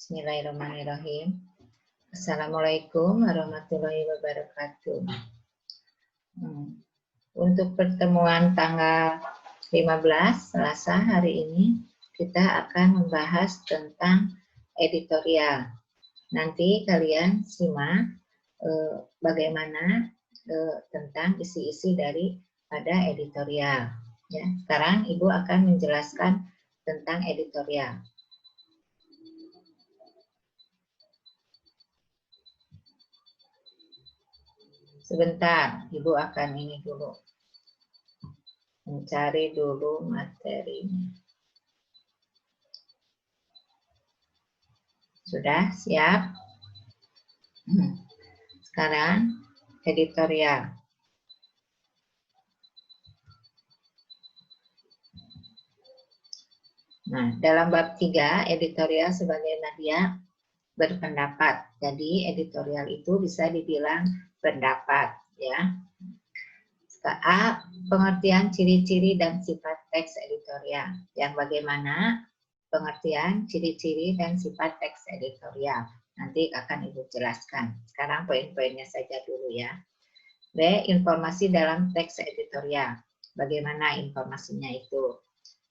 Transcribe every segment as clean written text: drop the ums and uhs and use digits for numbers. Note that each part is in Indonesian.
Bismillahirrahmanirrahim. Assalamualaikum warahmatullahi wabarakatuh. Untuk pertemuan tanggal 15 Selasa hari ini kita akan membahas tentang editorial. Nanti kalian simak bagaimana tentang isi-isi daripada editorial. Ya, sekarang Ibu akan menjelaskan tentang editorial. Sebentar, Ibu akan ini dulu. Mencari dulu materinya. Sudah siap? Sekarang editorial. Nah, dalam bab 3, editorial sebagai media berpendapat. Jadi, editorial itu bisa dibilang pendapat, ya. A. Pengertian ciri-ciri dan sifat teks editorial. Yang bagaimana pengertian ciri-ciri dan sifat teks editorial. Nanti akan Ibu jelaskan. Sekarang poin-poinnya saja dulu ya. B. Informasi dalam teks editorial. Bagaimana informasinya itu?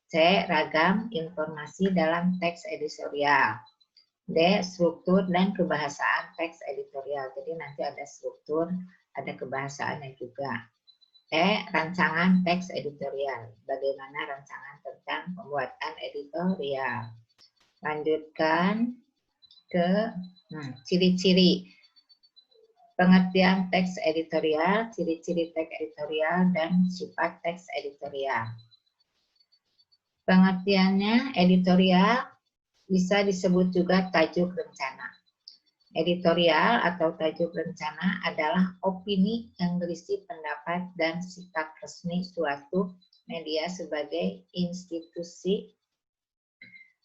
C. Ragam informasi dalam teks editorial. D. Struktur dan kebahasaan teks editorial. Jadi nanti ada struktur, ada kebahasaannya juga. E. Rancangan teks editorial. Bagaimana rancangan tentang pembuatan editorial. Lanjutkan ke ciri-ciri. Pengertian teks editorial, ciri-ciri teks editorial, dan sifat teks editorial. Pengertiannya, editorial bisa disebut juga tajuk rencana. Editorial atau tajuk rencana adalah opini yang berisi pendapat dan sikap resmi suatu media sebagai institusi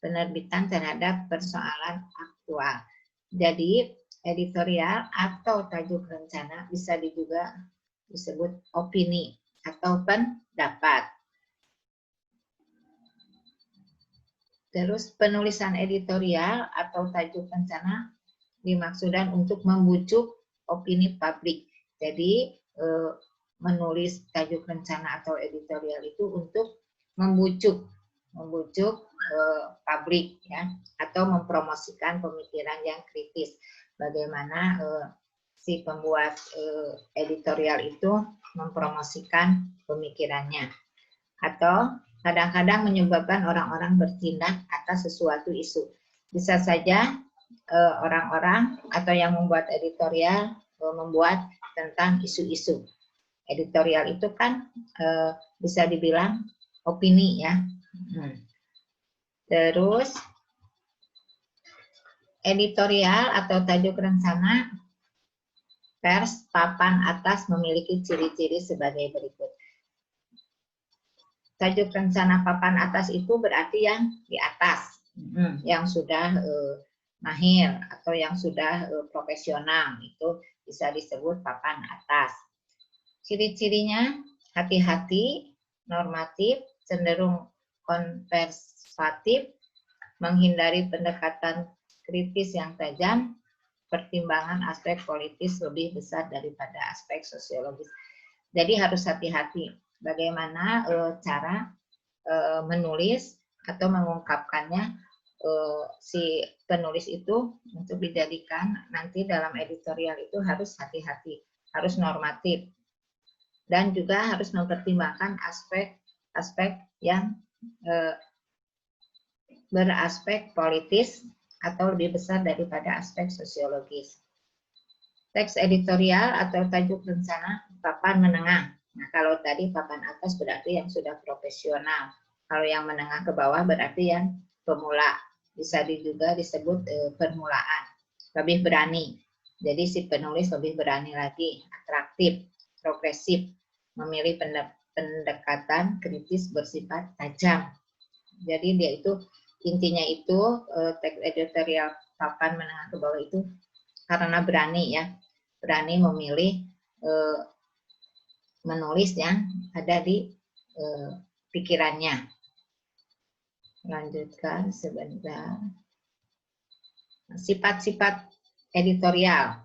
penerbitan terhadap persoalan aktual. Jadi, editorial atau tajuk rencana bisa juga disebut opini atau pendapat. Terus penulisan editorial atau tajuk rencana dimaksudkan untuk membujuk opini publik. Jadi menulis tajuk rencana atau editorial itu untuk membujuk publik ya, atau mempromosikan pemikiran yang kritis. Bagaimana si pembuat editorial itu mempromosikan pemikirannya, atau kadang-kadang menyebabkan orang-orang bertindak atas sesuatu isu. Bisa saja orang-orang atau yang membuat editorial membuat tentang isu-isu. Editorial itu kan bisa dibilang opini ya. Terus editorial atau tajuk rencana pers papan atas memiliki ciri-ciri sebagai berikut. Tajuk rencana papan atas itu berarti yang di atas, yang sudah mahir atau yang sudah profesional, itu bisa disebut papan atas. Ciri-cirinya hati-hati, normatif, cenderung konservatif, menghindari pendekatan kritis yang tajam, pertimbangan aspek politis lebih besar daripada aspek sosiologis. Jadi harus hati-hati bagaimana cara menulis atau mengungkapkannya si penulis itu untuk dijadikan nanti dalam editorial itu harus hati-hati, harus normatif, dan juga harus mempertimbangkan aspek yang beraspek politis atau lebih besar daripada aspek sosiologis. Teks editorial atau tajuk rencana papan menengah. Nah, kalau tadi papan atas berarti yang sudah profesional. Kalau yang menengah ke bawah berarti yang pemula. Bisa juga disebut permulaan. Lebih berani. Jadi si penulis lebih berani lagi, atraktif, progresif, memilih pendekatan kritis bersifat tajam. Jadi dia itu intinya itu teks editorial papan menengah ke bawah itu karena berani ya, berani memilih menulis yang ada di pikirannya. Lanjutkan sebentar. Sifat-sifat editorial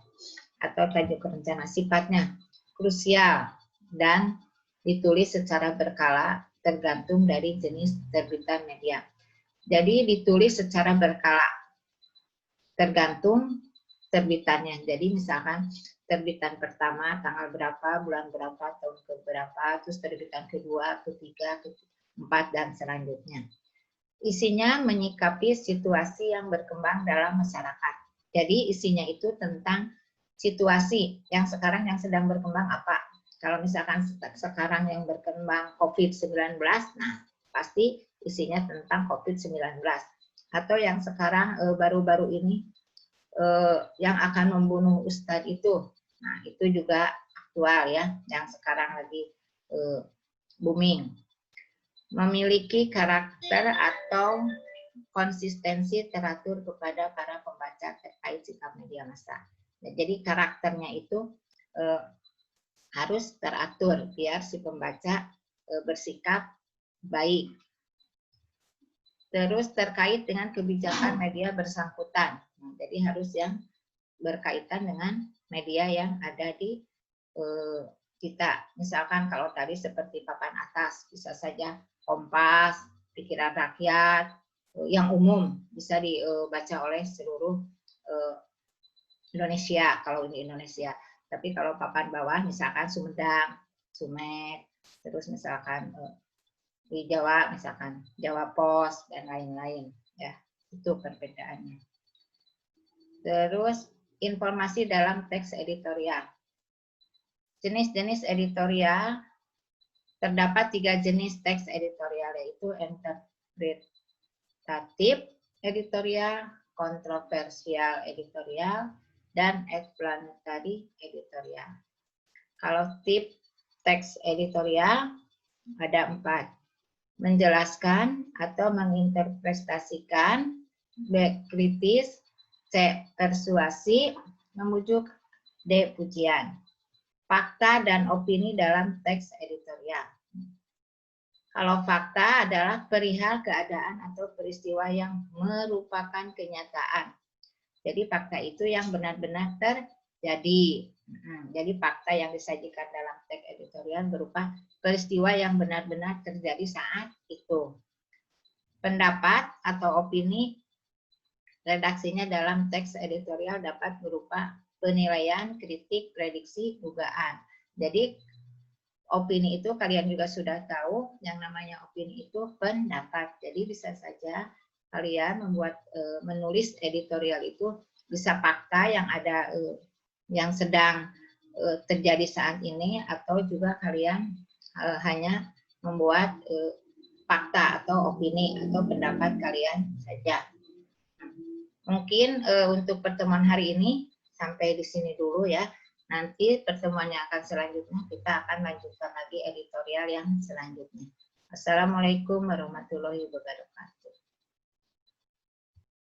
atau tajuk rencana, sifatnya krusial dan ditulis secara berkala tergantung dari jenis terbitan media. Jadi ditulis secara berkala tergantung terbitannya. Jadi misalkan terbitan pertama tanggal berapa, bulan berapa, tahun keberapa, terus terbitan kedua, ketiga, keempat, dan selanjutnya. Isinya menyikapi situasi yang berkembang dalam masyarakat. Jadi isinya itu tentang situasi yang sekarang yang sedang berkembang apa. Kalau misalkan sekarang yang berkembang COVID-19, nah pasti isinya tentang COVID-19. Atau yang sekarang baru-baru ini yang akan membunuh Ustadz itu. Nah, itu juga aktual ya, yang sekarang lagi booming. Memiliki karakter atau konsistensi teratur kepada para pembaca terkait sikap media massa. Nah, jadi karakternya itu harus teratur biar si pembaca bersikap baik. Terus terkait dengan kebijakan media bersangkutan. Nah, jadi harus yang berkaitan dengan media yang ada di kita. Misalkan kalau tadi seperti papan atas, bisa saja Kompas, Pikiran Rakyat, yang umum bisa dibaca oleh seluruh Indonesia, kalau di Indonesia. Tapi kalau papan bawah, misalkan Sumedang, Sumet, terus misalkan di Jawa, misalkan Jawa Pos, dan lain-lain. Ya, itu perbedaannya. Terus informasi dalam teks editorial. Jenis-jenis editorial, terdapat 3 jenis teks editorial, yaitu interpretatif editorial, kontroversial editorial, dan explanatory editorial. Kalau tip teks editorial ada 4. Menjelaskan atau menginterpretasikan, B. Kritis, C. Persuasi, membujuk, D. Pujian. Fakta dan opini dalam teks editorial. Kalau fakta adalah perihal keadaan atau peristiwa yang merupakan kenyataan. Jadi fakta itu yang benar-benar terjadi. Jadi fakta yang disajikan dalam teks editorial berupa peristiwa yang benar-benar terjadi saat itu. Pendapat atau opini redaksinya dalam teks editorial dapat berupa penilaian, kritik, prediksi, dugaan. Jadi opini itu kalian juga sudah tahu, yang namanya opini itu pendapat. Jadi bisa saja kalian menulis editorial itu bisa fakta yang ada yang sedang terjadi saat ini, atau juga kalian hanya membuat fakta atau opini atau pendapat kalian saja. Mungkin untuk pertemuan hari ini sampai di sini dulu ya. Nanti pertemuan yang akan selanjutnya kita akan lanjutkan lagi editorial yang selanjutnya. Assalamualaikum warahmatullahi wabarakatuh.